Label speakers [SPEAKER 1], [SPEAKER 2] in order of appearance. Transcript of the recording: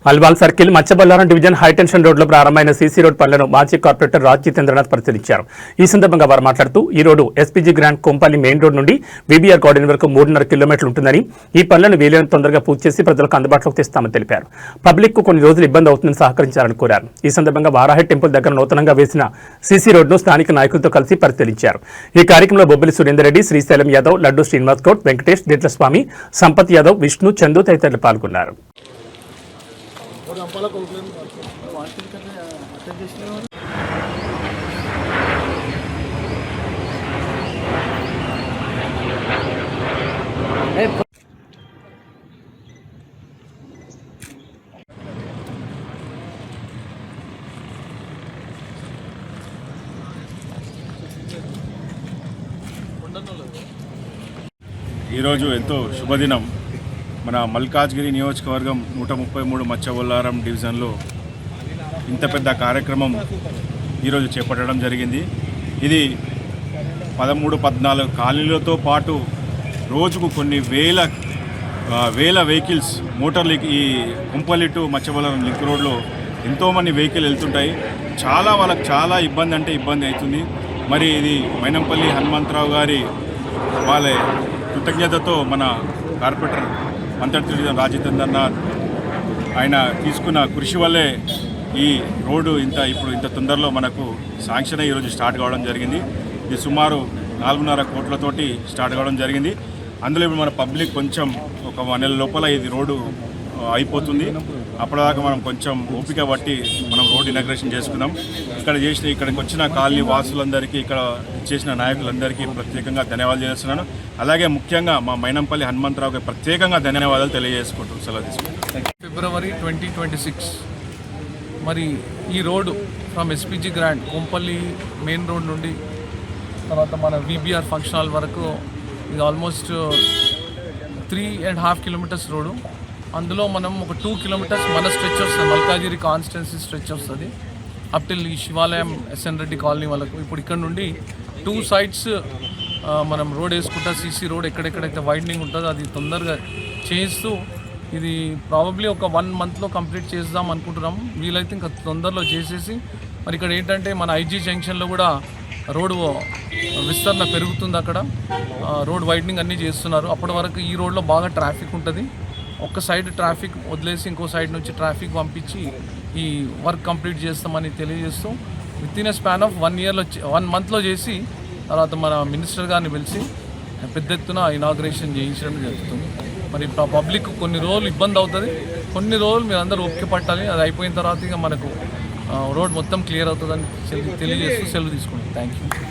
[SPEAKER 1] Alwal circle మచ్చబల్లారం division high tension రోడ్లో ప్రారంభమైన CC road పనులను మాజీ కార్పొరేటర్ రాజ్ జితేంద్రనాథ్ పరిశీలించారు. ఈ సందర్భంగా వారు మాట్లాడుతూ ఈ road SPG grand Kompally main road నుండి బీబీఆర్ గార్డెన్ వరకు 3.5 కిలోమీటర్లు ఉంటుందని, ఈ పనులను వీలైనంత తొందరగా పూర్తి చేసి ప్రజలకు అందుబాటులోకి తెస్తామని తెలిపారు. పబ్లిక్ కు కొన్ని రోజులు ఇబ్బంది అవుతుందని సహకరించాలని కోరారు. ఈ సందర్భంగా వారాహి టెంపుల్ దగ్గర నూతనంగా వేసిన సీసీ రోడ్ను స్థానిక నాయకులతో కలిసి పరిశీలించారు. ఈ కార్యక్రమంలో బొబ్బిలి సురేందర్ రెడ్డి, శ్రీశైలం యాదవ్, లడ్డు శ్రీనివాస్ గౌడ్, వెంకటేష్, దీట్ల స్వామి, సంపత్ యాదవ్, విష్ణు, చందు తదితరులు పాల్గొన్నారు.
[SPEAKER 2] ఈరోజు ఎంతో శుభదినం. మన మల్కాజ్గిరి నియోజకవర్గం 133 మచ్చబొల్లారం డివిజన్లో ఇంత పెద్ద కార్యక్రమం ఈరోజు చేపట్టడం జరిగింది. ఇది 13-14 కాలనీలతో పాటు రోజుకు కొన్ని వేల వెహికల్స్ మోటార్లు ఈ కుంపల్లి టు మచ్చబొల్లారం లింక్ రోడ్లో ఎంతోమంది వెహికల్ వెళ్తుంటాయి. వాళ్ళకి చాలా ఇబ్బంది అవుతుంది. మరి ఇది మైనంపల్లి హనుమంతరావు గారి వాళ్ళ కృతజ్ఞతతో మన కార్పొరేటర్ మంత్రి రాజ్ జితేంద్రనాథ్ ఆయన తీసుకున్న కృషి వల్లే ఈ రోడ్డు ఇంత తొందరలో మనకు శాంక్షన్ ఈరోజు స్టార్ట్ కావడం జరిగింది. ఇది సుమారు 4.5 కోట్లతోటి స్టార్ట్ కావడం జరిగింది. అందులో ఇప్పుడు మన పబ్లిక్ కొంచెం ఒక 1 నెల లోపల ఇది రోడ్డు అయిపోతుంది. అప్పటిదాకా మనం కొంచెం ఓపిక బట్టి మనం రోడ్ ఇనాగ్రేషన్ చేసుకుందాం. ఇక్కడికి వచ్చిన కాలనీ వాసులందరికీ, ఇక్కడ చేసిన నాయకులందరికీ ప్రత్యేకంగా ధన్యవాదాలు చేస్తున్నాను. అలాగే ముఖ్యంగా మా మైనంపల్లి హనుమంతరావుకి ప్రత్యేకంగా ధన్యవాదాలు తెలియజేసుకుంటూ సెలవు తీసుకుంటాం.
[SPEAKER 3] ఫిబ్రవరి 2026 మరి ఈ road from SPG grand Kompally main road నుండి తర్వాత మన బీబీఆర్ ఫంక్షన్ హాల్ వరకు ఇది ఆల్మోస్ట్ 3.5 కిలోమీటర్స్ రోడ్డు. అందులో మనం ఒక 2 కిలోమీటర్స్ మన స్ట్రెచ్ వస్తుంది, మల్కాజిగిరి కాన్స్టిట్యున్సీ స్ట్రెచ్ వస్తుంది అప్ టిల్ ఈ శివాలయం ఎస్ఎన్ రెడ్డి కాలనీ వాళ్ళకు. ఇప్పుడు ఇక్కడ నుండి 2 సైడ్స్ మనం రోడ్ వేసుకుంటా సీసీ రోడ్ ఎక్కడెక్కడైతే వైడనింగ్ ఉంటుందో అది తొందరగా చేస్తూ ఇది ప్రాబబ్లీ ఒక 1 మంత్లో కంప్లీట్ చేద్దాం అనుకుంటున్నాం. వీలైతే ఇంకా తొందరలో చేసేసి మరి ఇక్కడ ఏంటంటే మన ఐజీ జంక్షన్లో కూడా రోడ్డు విస్తరణ పెరుగుతుంది. అక్కడ రోడ్ వైడనింగ్ అన్నీ చేస్తున్నారు. అప్పటి వరకు ఈ రోడ్లో బాగా ట్రాఫిక్ ఉంటుంది. ఒక్క సైడ్ ట్రాఫిక్ వదిలేసి ఇంకో సైడ్ నుంచి ట్రాఫిక్ పంపించి ఈ వర్క్ కంప్లీట్ చేస్తామని తెలియజేస్తూ విత్ ఇన్ స్పాన్ ఆఫ్ 1 మంత్లో చేసి తర్వాత మన మినిస్టర్ గారిని పిలిచి పెద్ద ఎత్తున ఇనాగ్రేషన్ చేయించడం జరుగుతుంది. మరి పబ్లిక్ కొన్ని రోజులు ఇబ్బంది అవుతుంది, కొన్ని రోజులు మీరు అందరూ ఓపిక పట్టాలి. అది అయిపోయిన తర్వాత ఇక మనకు రోడ్ మొత్తం క్లియర్ అవుతుందని తెలియజేస్తూ సెలవు తీసుకుంటాం. Thank you.